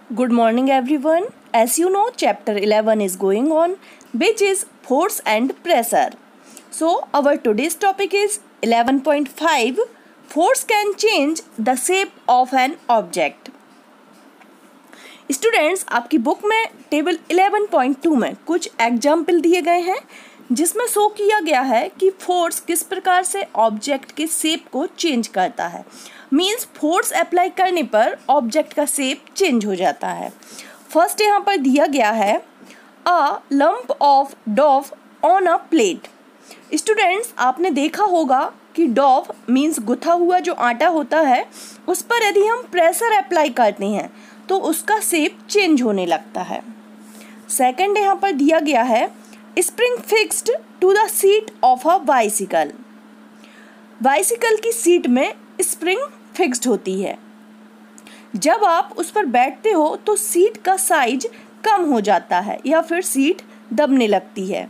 Good morning everyone. As you know, chapter 11 is going on, which is force and pressure. So our today's topic is 11.5. Force can change the shape of an object. Students, आपकी book में table 11.2 में कुछ example दिए गए हैं जिसमें show किया गया है कि फोर्स किस प्रकार से ऑब्जेक्ट के शेप को चेंज करता है। मीन्स फोर्स अप्लाई करने पर ऑब्जेक्ट का शेप चेंज हो जाता है। फर्स्ट यहाँ पर दिया गया है a lump of dough on a plate. Students, आपने देखा होगा कि डॉव मीन्स गुथा हुआ जो आटा होता है उस पर यदि हम प्रेशर अप्लाई करते हैं तो उसका शेप चेंज होने लगता है। सेकंड यहाँ पर दिया गया है spring fixed to the seat of a bicycle. Bicycle की सीट में स्प्रिंग फिक्स्ड होती है। जब आप उस पर बैठते हो तो सीट का साइज कम हो जाता है या फिर सीट दबने लगती है।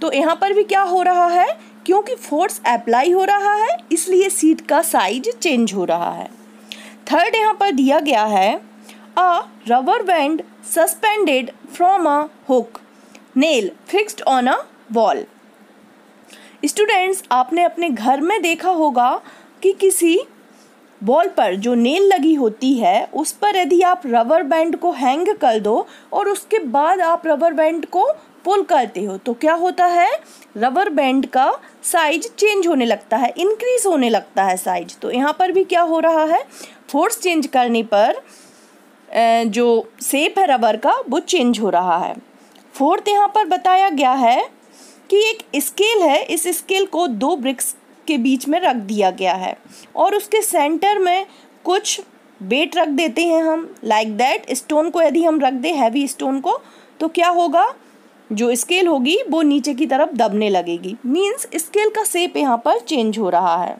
तो यहाँ पर भी क्या हो रहा है, क्योंकि फोर्स अप्लाई हो रहा है इसलिए सीट का साइज चेंज हो रहा है। थर्ड यहाँ पर दिया गया है अ rubber band suspended from a hook nail fixed on a wall. Students, आपने अपने घर में देखा होगा कि किसी वॉल पर जो नेल लगी होती है उस पर यदि आप रबर बैंड को हैंग कर दो और उसके बाद आप रबर बैंड को पुल करते हो तो क्या होता है, रबर बैंड का साइज चेंज होने लगता है, इंक्रीज होने लगता है साइज। तो यहाँ पर भी क्या हो रहा है, फोर्स चेंज करने पर जो शेप है रबर का वो चेंज हो रहा है। फोर्थ यहाँ पर बताया गया है कि एक स्केल है, इस स्केल को दो ब्रिक्स के बीच में रख दिया गया है और उसके सेंटर में कुछ वेट रख देते हैं हम, लाइक दैट। स्टोन को यदि हम रख दें, हैवी स्टोन को, तो क्या होगा, जो स्केल होगी वो नीचे की तरफ दबने लगेगी। मीन्स स्केल का शेप यहाँ पर चेंज हो रहा है।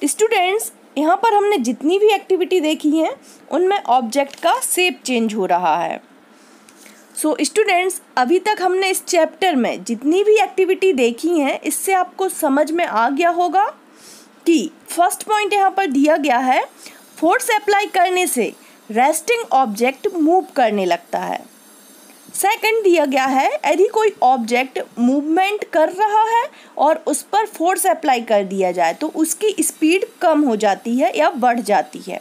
स्टूडेंट्स, यहाँ पर हमने जितनी भी एक्टिविटी देखी हैं उनमें ऑब्जेक्ट का शेप चेंज हो रहा है। सो स्टूडेंट्स, अभी तक हमने इस चैप्टर में जितनी भी एक्टिविटी देखी हैं इससे आपको समझ में आ गया होगा कि फर्स्ट पॉइंट यहाँ पर दिया गया है, फोर्स अप्लाई करने से रेस्टिंग ऑब्जेक्ट मूव करने लगता है। सेकंड दिया गया है, यदि कोई ऑब्जेक्ट मूवमेंट कर रहा है और उस पर फोर्स अप्लाई कर दिया जाए तो उसकी स्पीड कम हो जाती है या बढ़ जाती है।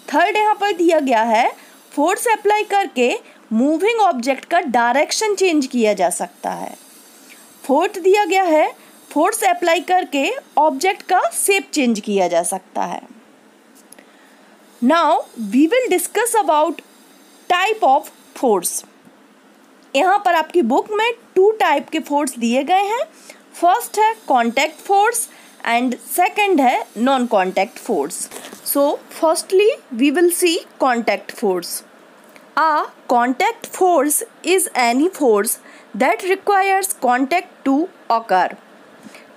थर्ड यहाँ पर दिया गया है, फोर्स अप्लाई करके मूविंग ऑब्जेक्ट का डायरेक्शन चेंज किया जा सकता है। फोर्थ दिया गया है, फोर्स अप्लाई करके ऑब्जेक्ट का शेप चेंज किया जा सकता है। Now we will discuss about type of force. यहाँ पर आपकी बुक में 2 टाइप के फोर्स दिए गए हैं। फर्स्ट है कॉन्टैक्ट फोर्स एंड सेकंड है non contact force. So firstly we will see contact force. A contact force is any force that requires contact to occur.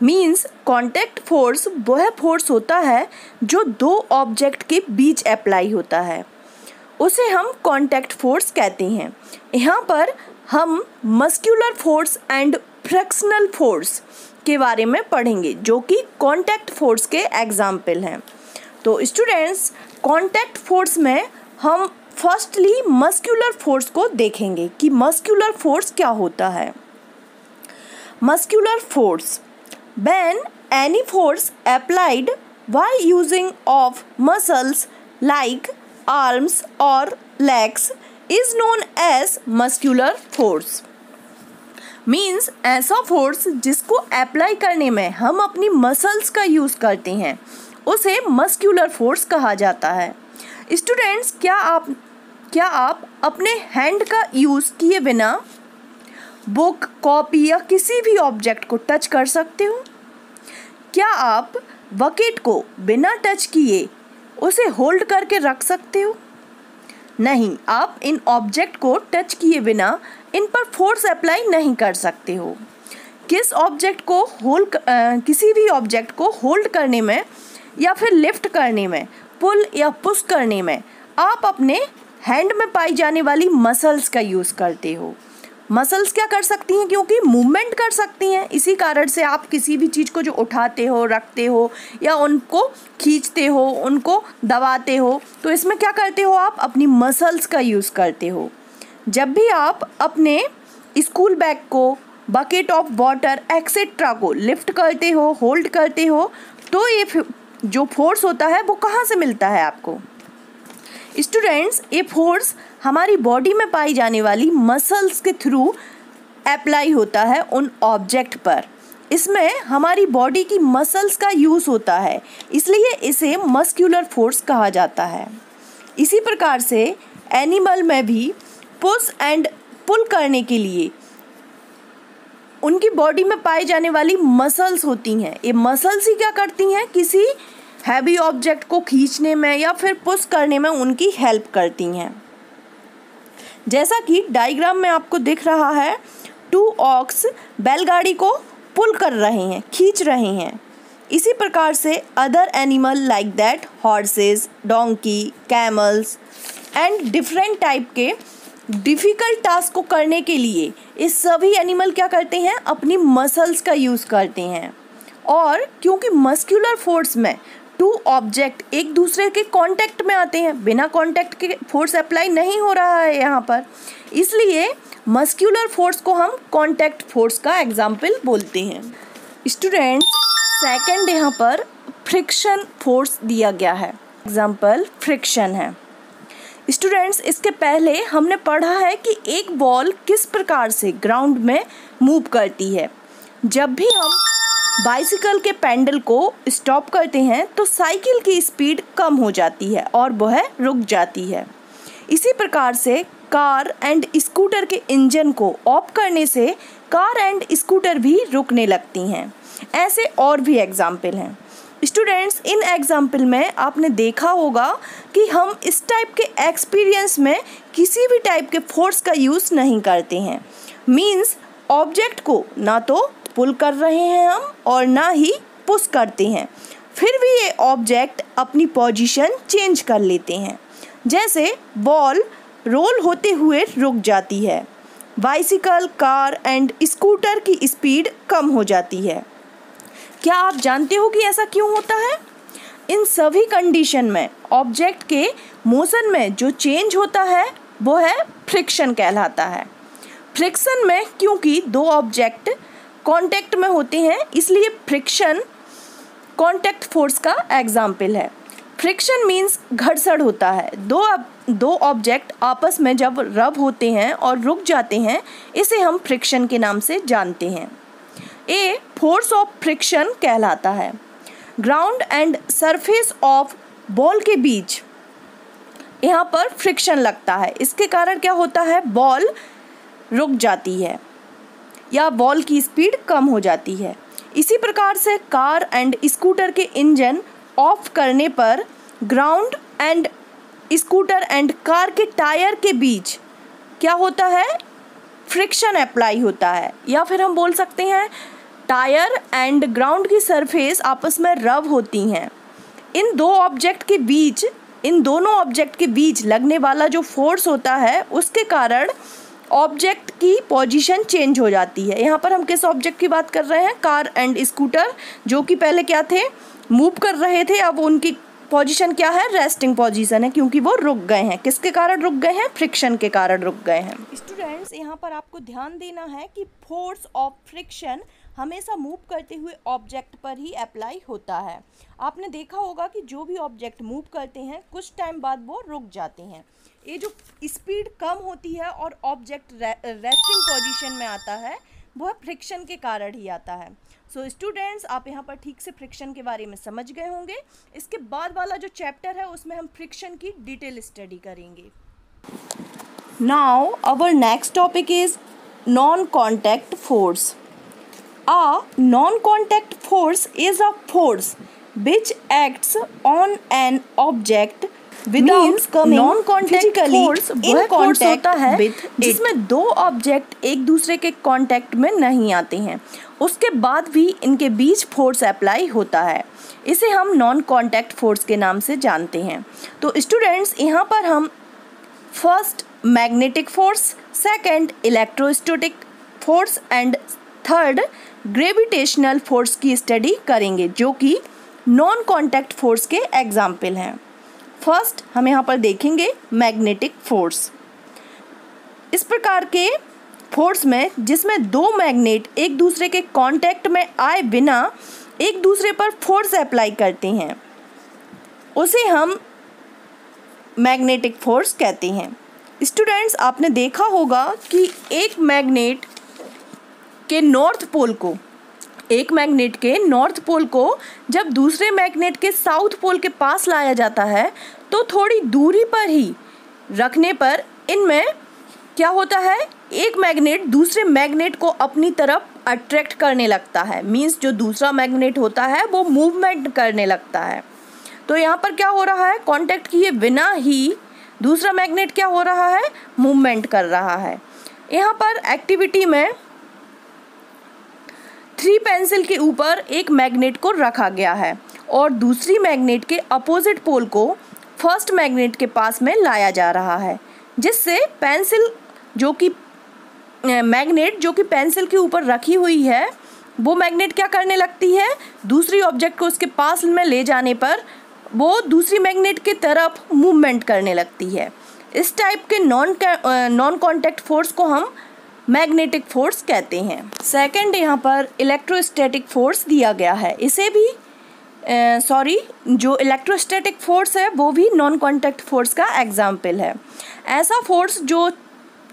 Means contact force वह force होता है जो दो ऑब्जेक्ट के बीच apply होता है, उसे हम कॉन्टैक्ट फोर्स कहते हैं। यहाँ पर हम muscular force and frictional force के बारे में पढ़ेंगे जो कि कॉन्टैक्ट फोर्स के एग्जाम्पल हैं। तो स्टूडेंट्स, कॉन्टैक्ट फोर्स में हम फर्स्टली मस्कुलर फोर्स को देखेंगे कि मस्कुलर फोर्स क्या होता है। Muscular force, when any force applied by using of muscles like arms और legs is known as muscular force. Means ऐसा फोर्स जिसको अप्लाई करने में हम अपनी मसल्स का यूज़ करते हैं उसे मस्कुलर फोर्स कहा जाता है। स्टूडेंट्स, क्या आप अपने हैंड का यूज़ किए बिना बुक, कॉपी या किसी भी ऑब्जेक्ट को टच कर सकते हो? क्या आप बकेट को बिना टच किए उसे होल्ड करके रख सकते हो? नहीं, आप इन ऑब्जेक्ट को टच किए बिना इन पर फोर्स अप्लाई नहीं कर सकते हो। किसी भी ऑब्जेक्ट को होल्ड करने में या फिर लिफ्ट करने में, पुल या पुश करने में आप अपने हैंड में पाई जाने वाली मसल्स का यूज़ करते हो। मसल्स क्या कर सकती हैं, क्योंकि मूवमेंट कर सकती हैं। इसी कारण से आप किसी भी चीज़ को जो उठाते हो, रखते हो या उनको खींचते हो, उनको दबाते हो, तो इसमें क्या करते हो, आप अपनी मसल्स का यूज़ करते हो। जब भी आप अपने स्कूल बैग को, बकेट ऑफ वाटर एक्सेट्रा को लिफ्ट करते हो, होल्ड करते हो, तो ये जो फोर्स होता है वो कहाँ से मिलता है आपको? स्टूडेंट्स, ये फोर्स हमारी बॉडी में पाई जाने वाली मसल्स के थ्रू अप्लाई होता है उन ऑब्जेक्ट पर। इसमें हमारी बॉडी की मसल्स का यूज़ होता है, इसलिए इसे मस्कुलर फोर्स कहा जाता है। इसी प्रकार से एनिमल में भी पुश एंड पुल करने के लिए उनकी बॉडी में पाई जाने वाली मसल्स होती हैं। ये मसल्स ही क्या करती हैं, किसी हैवी ऑब्जेक्ट को खींचने में या फिर पुश करने में उनकी हेल्प करती हैं। जैसा कि डायग्राम में आपको दिख रहा है, 2 ऑक्स बैलगाड़ी को पुल कर रहे हैं, खींच रहे हैं। इसी प्रकार से other animal like that horses, donkey, camels and different type के डिफ़िकल्ट टास्क को करने के लिए ये सभी एनिमल क्या करते हैं, अपनी मसल्स का यूज़ करते हैं। और क्योंकि मस्कुलर फोर्स में 2 ऑब्जेक्ट एक दूसरे के कांटेक्ट में आते हैं, बिना कांटेक्ट के फोर्स अप्लाई नहीं हो रहा है यहाँ पर, इसलिए मस्कुलर फोर्स को हम कांटेक्ट फोर्स का एग्जाम्पल बोलते हैं। स्टूडेंट्स, सेकंड यहाँ पर फ्रिक्शन फोर्स दिया गया है, एग्जाम्पल फ्रिक्शन है। स्टूडेंट्स, इसके पहले हमने पढ़ा है कि एक बॉल किस प्रकार से ग्राउंड में मूव करती है। जब भी हम बाइसिकल के पैडल को स्टॉप करते हैं तो साइकिल की स्पीड कम हो जाती है और वह रुक जाती है। इसी प्रकार से कार एंड स्कूटर के इंजन को ऑफ करने से कार एंड स्कूटर भी रुकने लगती हैं। ऐसे और भी एग्जाम्पल हैं। स्टूडेंट्स, इन एग्जाम्पल में आपने देखा होगा कि हम इस टाइप के एक्सपीरियंस में किसी भी टाइप के फोर्स का यूज़ नहीं करते हैं। मीन्स ऑब्जेक्ट को ना तो पुल कर रहे हैं हम और ना ही पुश करते हैं, फिर भी ये ऑब्जेक्ट अपनी पोजीशन चेंज कर लेते हैं। जैसे बॉल रोल होते हुए रुक जाती है, बाइसिकल, कार एंड स्कूटर की स्पीड कम हो जाती है। क्या आप जानते हो कि ऐसा क्यों होता है? इन सभी कंडीशन में ऑब्जेक्ट के मोशन में जो चेंज होता है वो है फ्रिक्शन कहलाता है। फ्रिक्शन में क्योंकि 2 ऑब्जेक्ट कांटेक्ट में होते हैं, इसलिए फ्रिक्शन कांटेक्ट फोर्स का एग्जाम्पल है। फ्रिक्शन मीन्स घर्षण होता है। दो ऑब्जेक्ट आपस में जब रब होते हैं और रुक जाते हैं, इसे हम फ्रिक्शन के नाम से जानते हैं। ये फोर्स ऑफ फ्रिक्शन कहलाता है। Ground and surface of ball के बीच यहाँ पर फ्रिक्शन लगता है। इसके कारण क्या होता है, बॉल रुक जाती है या बॉल की स्पीड कम हो जाती है। इसी प्रकार से कार एंड स्कूटर के इंजन ऑफ करने पर ground and scooter and car के टायर के बीच क्या होता है, फ्रिक्शन अप्लाई होता है। या फिर हम बोल सकते हैं टायर एंड ग्राउंड की सरफेस आपस में रब होती हैं। इन दोनों ऑब्जेक्ट के बीच लगने वाला जो फोर्स होता है उसके कारण ऑब्जेक्ट की पोजीशन चेंज हो जाती है। यहाँ पर हम किस ऑब्जेक्ट की बात कर रहे हैं, कार एंड स्कूटर, जो कि पहले क्या थे, मूव कर रहे थे, अब उनकी पोजीशन क्या है, रेस्टिंग पोजीशन है, क्योंकि वो रुक गए हैं। किसके कारण रुक गए हैं, फ्रिक्शन के कारण रुक गए हैं। स्टूडेंट्स, यहाँ पर आपको ध्यान देना है कि फोर्स ऑफ फ्रिक्शन हमेशा मूव करते हुए ऑब्जेक्ट पर ही अप्लाई होता है। आपने देखा होगा कि जो भी ऑब्जेक्ट मूव करते हैं कुछ टाइम बाद वो रुक जाते हैं। ये जो स्पीड कम होती है और ऑब्जेक्ट रेस्टिंग पोजीशन में आता है, वह फ्रिक्शन के कारण ही आता है। सो स्टूडेंट्स, आप यहाँ पर ठीक से फ्रिक्शन के बारे में समझ गए होंगे। इसके बाद वाला जो चैप्टर है उसमें हम फ्रिक्शन की डिटेल स्टडी करेंगे। Now our next topic is non contact force. A non-contact force is a force which acts on an object without coming physically in contact with it। जिसमें 2 ऑब्जेक्ट एक दूसरे के contact में नहीं आते हैं, उसके बाद भी इनके बीच फोर्स अप्लाई होता है। इसे हम नॉन कॉन्टैक्ट फोर्स के नाम से जानते हैं। तो स्टूडेंट्स, यहाँ पर हम first magnetic force, second electrostatic force and third gravitational force की स्टडी करेंगे, जो कि नॉन कॉन्टैक्ट फोर्स के एग्जाम्पल हैं। फर्स्ट हम यहाँ पर देखेंगे मैग्नेटिक फोर्स। इस प्रकार के फोर्स में जिसमें दो मैग्नेट एक दूसरे के कांटेक्ट में आए बिना एक दूसरे पर फोर्स अप्लाई करते हैं, उसे हम मैग्नेटिक फोर्स कहते हैं। स्टूडेंट्स, आपने देखा होगा कि एक मैग्नेट के नॉर्थ पोल को जब दूसरे मैग्नेट के साउथ पोल के पास लाया जाता है तो थोड़ी दूरी पर ही रखने पर इनमें क्या होता है, एक मैग्नेट दूसरे मैग्नेट को अपनी तरफ अट्रैक्ट करने लगता है। मींस जो दूसरा मैग्नेट होता है वो मूवमेंट करने लगता है। तो यहाँ पर क्या हो रहा है, कांटेक्ट किए बिना ही दूसरा मैग्नेट क्या हो रहा है, मूवमेंट कर रहा है। यहाँ पर एक्टिविटी में 3 पेंसिल के ऊपर एक मैग्नेट को रखा गया है और दूसरी मैग्नेट के अपोजिट पोल को फर्स्ट मैग्नेट के पास में लाया जा रहा है, जिससे पेंसिल मैग्नेट जो कि पेंसिल के ऊपर रखी हुई है वो मैग्नेट क्या करने लगती है, दूसरी ऑब्जेक्ट को उसके पास में ले जाने पर वो दूसरी मैग्नेट की तरफ मूवमेंट करने लगती है। इस टाइप के नॉन कॉन्टैक्ट फोर्स को हम मैग्नेटिक फोर्स कहते हैं। सेकंड यहाँ पर इलेक्ट्रोस्टैटिक फोर्स दिया गया है। इसे भी जो इलेक्ट्रोस्टैटिक फोर्स है वो भी नॉन कॉन्टैक्ट फोर्स का एग्जाम्पल है। ऐसा फोर्स जो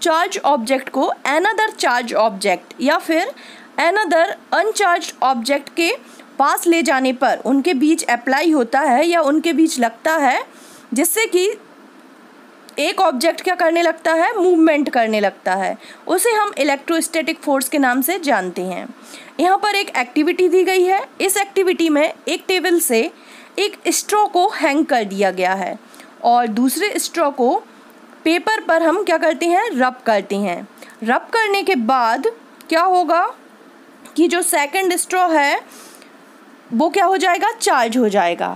चार्ज ऑब्जेक्ट को अनदर चार्ज ऑब्जेक्ट या फिर अनदर अनचार्ज ऑब्जेक्ट के पास ले जाने पर उनके बीच अप्लाई होता है या उनके बीच लगता है, जिससे कि एक ऑब्जेक्ट क्या करने लगता है, मूवमेंट करने लगता है, उसे हम इलेक्ट्रोस्टैटिक फोर्स के नाम से जानते हैं। यहाँ पर एक एक्टिविटी दी गई है। इस एक्टिविटी में एक टेबल से एक स्ट्रॉ को हैंग कर दिया गया है और दूसरे स्ट्रॉ को पेपर पर हम क्या करते हैं, रब करते हैं। रब करने के बाद क्या होगा कि जो सेकंड स्ट्रॉ है वो क्या हो जाएगा, चार्ज हो जाएगा।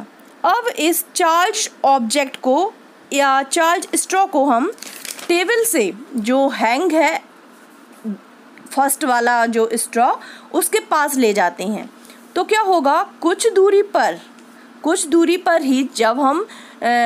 अब इस चार्ज ऑब्जेक्ट को या चार्ज स्ट्रॉ को हम टेबल से जो हैंग है फर्स्ट वाला जो स्ट्रॉ उसके पास ले जाते हैं। तो क्या होगा, कुछ दूरी पर ही जब हम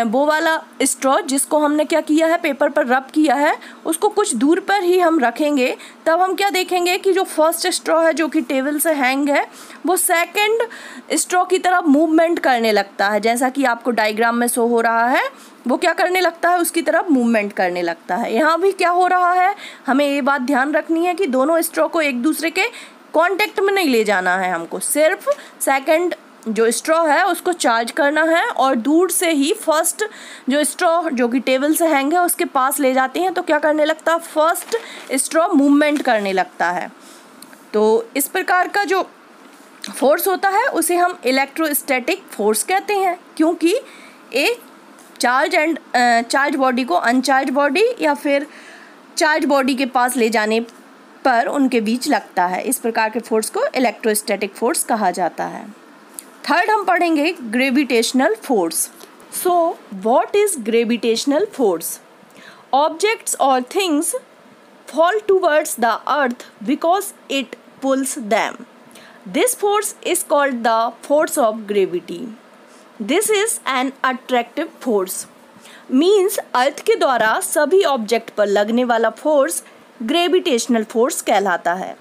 वो वाला स्ट्रॉ जिसको हमने क्या किया है, पेपर पर रब किया है, उसको कुछ दूर पर ही हम रखेंगे, तब हम क्या देखेंगे कि जो फर्स्ट स्ट्रॉ है जो कि टेबल से हैंग है वो सेकंड स्ट्रॉ की तरफ मूवमेंट करने लगता है। जैसा कि आपको डायग्राम में शो हो रहा है, वो क्या करने लगता है, उसकी तरफ मूवमेंट करने लगता है। यहाँ भी क्या हो रहा है, हमें ये बात ध्यान रखनी है कि दोनों स्ट्रॉ को एक दूसरे के कांटेक्ट में नहीं ले जाना है, हमको सिर्फ सेकंड जो स्ट्रॉ है उसको चार्ज करना है और दूर से ही फर्स्ट जो स्ट्रॉ जो कि टेबल से हैंग है उसके पास ले जाते हैं। तो क्या करने लगता है, फर्स्ट स्ट्रॉ मूवमेंट करने लगता है। तो इस प्रकार का जो फोर्स होता है उसे हम इलेक्ट्रोस्टैटिक फोर्स कहते हैं, क्योंकि एक चार्ज बॉडी को अनचार्ज बॉडी या फिर चार्ज बॉडी के पास ले जाने पर उनके बीच लगता है। इस प्रकार के फोर्स को इलेक्ट्रोस्टैटिक फोर्स कहा जाता है। थर्ड हम पढ़ेंगे gravitational force. So what is gravitational force? Objects और things fall towards the earth because it pulls them. This force is called the force of gravity. This is an attractive force. Means अर्थ के द्वारा सभी object पर लगने वाला force gravitational force कहलाता है।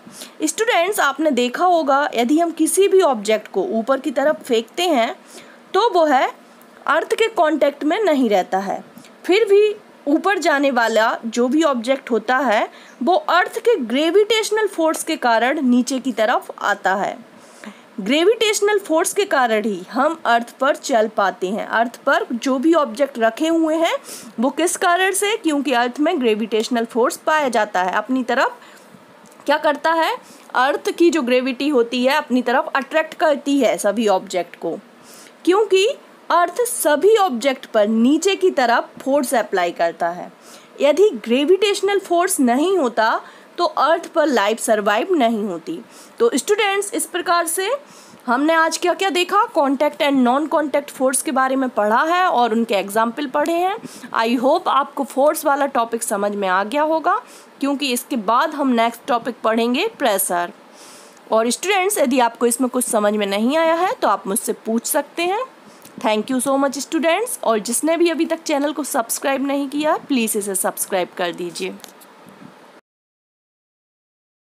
Students, आपने देखा होगा यदि हम किसी भी ऑब्जेक्ट को ऊपर की तरफ फेंकते हैं तो वो है अर्थ के कांटेक्ट में नहीं रहता है, फिर भी ऊपर जाने वाला जो भी ऑब्जेक्ट होता है वो अर्थ के ग्रेविटेशनल फोर्स के कारण नीचे की तरफ आता है। ग्रेविटेशनल फोर्स के कारण ही हम अर्थ पर चल पाते हैं। अर्थ पर जो भी ऑब्जेक्ट रखे हुए हैं वो किस कारण से, क्योंकि अर्थ में ग्रेविटेशनल फोर्स पाया जाता है, अपनी तरफ क्या करता है, अर्थ की जो ग्रेविटी होती है अपनी तरफ अट्रैक्ट करती है सभी ऑब्जेक्ट को, क्योंकि अर्थ सभी ऑब्जेक्ट पर नीचे की तरफ फोर्स अप्लाई करता है। यदि ग्रेविटेशनल फोर्स नहीं होता तो अर्थ पर लाइफ सर्वाइव नहीं होती। तो स्टूडेंट्स, इस प्रकार से हमने आज क्या क्या देखा, contact and non contact force के बारे में पढ़ा है और उनके एग्जाम्पल पढ़े हैं। आई होप आपको फोर्स वाला टॉपिक समझ में आ गया होगा, क्योंकि इसके बाद हम नेक्स्ट टॉपिक पढ़ेंगे प्रेशर। और स्टूडेंट्स, यदि आपको इसमें कुछ समझ में नहीं आया है तो आप मुझसे पूछ सकते हैं। Thank you so much students, और जिसने भी अभी तक चैनल को सब्सक्राइब नहीं किया प्लीज़ इसे सब्सक्राइब कर दीजिए।